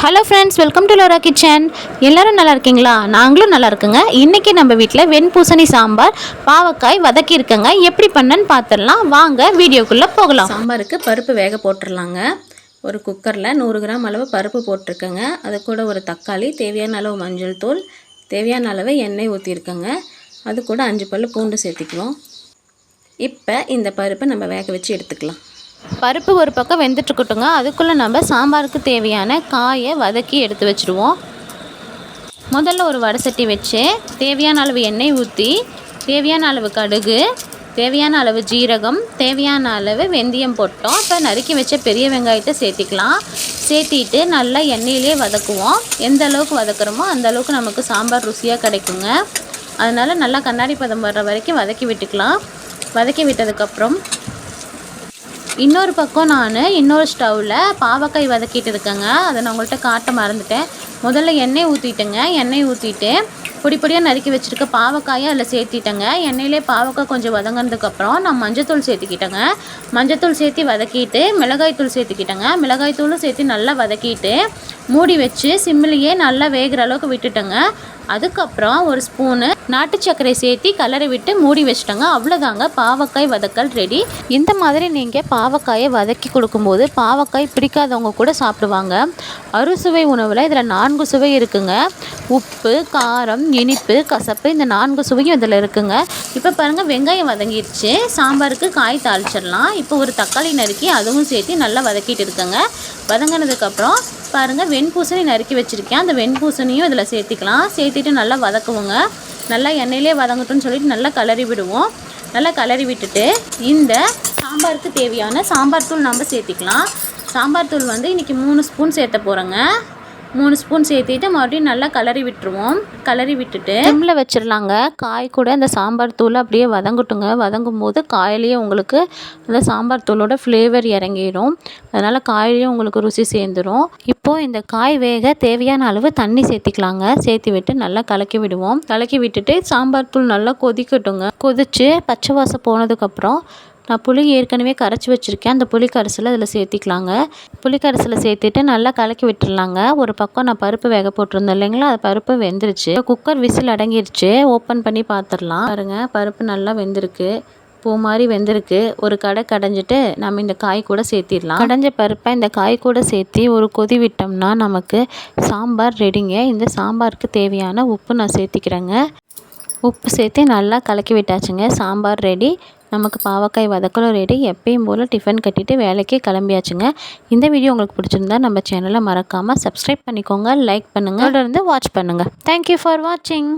Hello friends, welcome to Lola kitchen. எல்லோரும் நல்லா இருக்கீங்களா? நாங்களும் நல்லா இருக்குங்க. இன்றைக்கி நம்ம வீட்டில் வெண்பூசணி சாம்பார், பாவக்காய் வதக்கியிருக்கங்க. எப்படி பண்ணன்னு பார்த்துடலாம் வாங்க, வீடியோக்குள்ளே போகலாம். சாம்பாருக்கு பருப்பு வேக போட்டுடலாங்க. ஒரு குக்கரில் 100 கிராம் அளவு பருப்பு போட்டிருக்கேங்க. அது கூட ஒரு தக்காளி, தேவையான அளவு மஞ்சள் தூள், தேவையான அளவு எண்ணெய் ஊற்றிருக்கேங்க. அது கூட 5 பல் பூண்டு சேர்த்திக்குவோம். இப்போ இந்த பருப்பை நம்ம வேக வச்சு எடுத்துக்கலாம். பருப்பு ஒரு பக்கம் வெந்துட்டுருக்கட்டுங்க. அதுக்குள்ளே நம்ம சாம்பாருக்கு தேவையான காயை வதக்கி எடுத்து வச்சுருவோம். முதல்ல ஒரு வடை சட்டி வச்சு தேவையான அளவு எண்ணெய் ஊற்றி, தேவையான அளவு கடுகு, தேவையான அளவு ஜீரகம், தேவையான அளவு வெந்தயம் போட்டோம். இப்போ நறுக்கி வச்ச பெரிய வெங்காயத்தை சேர்த்திக்கலாம். சேர்த்திட்டு நல்லா எண்ணெயிலே வதக்குவோம். எந்த அளவுக்கு வதக்குறோமோ அந்த அளவுக்கு நமக்கு சாம்பார் ருசியாக கிடைக்குங்க. அதனால் நல்லா கண்ணாடி பதம் வர்ற வரைக்கும் வதக்கி விட்டுக்கலாம். வதக்கி விட்டதுக்கப்புறம் இன்னொரு பக்கம் இன்னொரு ஸ்டவ்வில் பாவக்காய் வதக்கிட்டு இருக்கேங்க. அதை நான் உங்கள்கிட்ட காட்ட மறந்துட்டேன். முதல்ல எண்ணெய் ஊற்றிட்டேங்க. எண்ணெய் ஊற்றிட்டு பொடி பொடியாக நறுக்கி வச்சுருக்க பாவக்காயை அதில் சேர்த்திட்டேங்க. எண்ணெயிலே பாவக்காய் கொஞ்சம் வதங்கினதுக்கப்புறம் நான் மஞ்சத்தூள் சேர்த்துக்கிட்டேங்க. மஞ்சத்தூள் சேர்த்து வதக்கிட்டு மிளகாய்த்தூள் சேர்த்துக்கிட்டேங்க. மிளகாய்த்தூளும் சேர்த்து நல்லா வதக்கிட்டு மூடி வச்சு சிம்மிலேயே நல்லா வேகிற அளவுக்கு விட்டுட்டேங்க. அதுக்கப்புறம் ஒரு ஸ்பூனு நாட்டு சர்க்கரை சேர்த்து கலரை விட்டு மூடி வச்சிட்டோங்க. அவ்வளோதாங்க, பாவக்காய் வதக்கல் ரெடி. இந்த மாதிரி நீங்கள் பாவக்காயை வதக்கி கொடுக்கும்போது பாவக்காய் பிடிக்காதவங்க கூட சாப்பிடுவாங்க. அறுசுவை உணவில் இதில் 4 சுவை இருக்குங்க. உப்பு, காரம், இனிப்பு, கசப்பு, இந்த 4 சுவையும் இதில் இருக்குங்க. இப்போ பாருங்கள், வெங்காயம் வதங்கிடுச்சு. சாம்பாருக்கு காய் தாளிச்சிடலாம். இப்போ ஒரு தக்காளி நறுக்கி அதுவும் சேர்த்து நல்லா வதக்கிட்டு இருக்குங்க. வதங்கினதுக்கப்புறம் பாருங்கள், வெண்பூசணி நறுக்கி வச்சுருக்கேன். அந்த வெண்பூசணியும் இதில் சேர்த்திக்கலாம். சேர்த்திட்டு நல்லா வதக்குவோங்க. நல்லா எண்ணெயிலே வதங்கட்டும்னு சொல்லிட்டு நல்லா கிளறி விடுவோம். நல்லா கிளறி விட்டுட்டு இந்த சாம்பாருக்கு தேவையான சாம்பார் தூள் நம்ம சேர்த்திக்கலாம். சாம்பார் தூள் இன்றைக்கி 3 ஸ்பூன் சேர்த்த போகிறோங்க. 3 ஸ்பூன் சேர்த்திட்டு மறுபடியும் நல்லா கிளறி விட்டுருவோம். கிளறி விட்டுட்டு சிம்மில் வச்சிடலாங்க. காய் கூட இந்த சாம்பார் தூள் அப்படியே வதங்கட்டுங்க. வதங்கும் போது காயிலேயே உங்களுக்கு அந்த சாம்பார் தூளோட ஃப்ளேவர் இறங்கிடும். அதனால் காயிலையும் உங்களுக்கு ருசி சேர்ந்துடும். இப்போது இந்த காய் வேக தேவையான அளவு தண்ணி சேர்த்திக்கலாங்க. சேர்த்து விட்டு நல்லா கலக்கி விடுவோம். கலக்கி விட்டுட்டு சாம்பார் தூள் நல்லா கொதிக்கட்டுங்க. கொதித்து பச்சை வாசம் போனதுக்கப்புறம் நான் புளி ஏற்கனவே கரைச்சி வச்சுருக்கேன். அந்த புளி கரைசலை அதில் சேர்த்திக்கலாங்க. புளி கரைசலை சேர்த்துட்டு நல்லா கலக்கி விட்டுடலாங்க. ஒரு பக்கம் நான் பருப்பு வேக போட்டிருந்தேன் இல்லைங்களா, அது பருப்பு வெந்துருச்சு. Cooker whistle அடங்கிருச்சு. ஓப்பன் பண்ணி பார்த்துடலாம். பாருங்க, பருப்பு நல்லா வெந்திருக்கு. பூ மாதிரி வெந்திருக்கு. ஒரு கடைஞ்சிட்டு நம்ம இந்த காய் கூட சேர்த்திடலாம். கடைஞ்ச பருப்பை இந்த காய் கூட சேர்த்து ஒரு கொதி விட்டோம்னா நமக்கு சாம்பார் ரெடிங்க. இந்த சாம்பாருக்கு தேவையான உப்பு நான் சேர்த்திக்கிறேங்க. உப்பு சேர்த்து நல்லா கலக்கி விட்டாச்சுங்க. சாம்பார் ரெடி. நமக்கு பாவக்காய் வதக்கலும் ரெடி. எப்பயும் போல் டிஃபன் கட்டிட்டு வேலைக்கு கிளம்பியாச்சுங்க. இந்த வீடியோ உங்களுக்கு பிடிச்சிருந்தா நம்ம சேனலை மறக்காமல் சப்ஸ்கிரைப் பண்ணிக்கோங்க, லைக் பண்ணுங்கள், தொடர்ந்து வாட்ச் பண்ணுங்கள். தேங்க்யூ ஃபார் வாட்சிங்.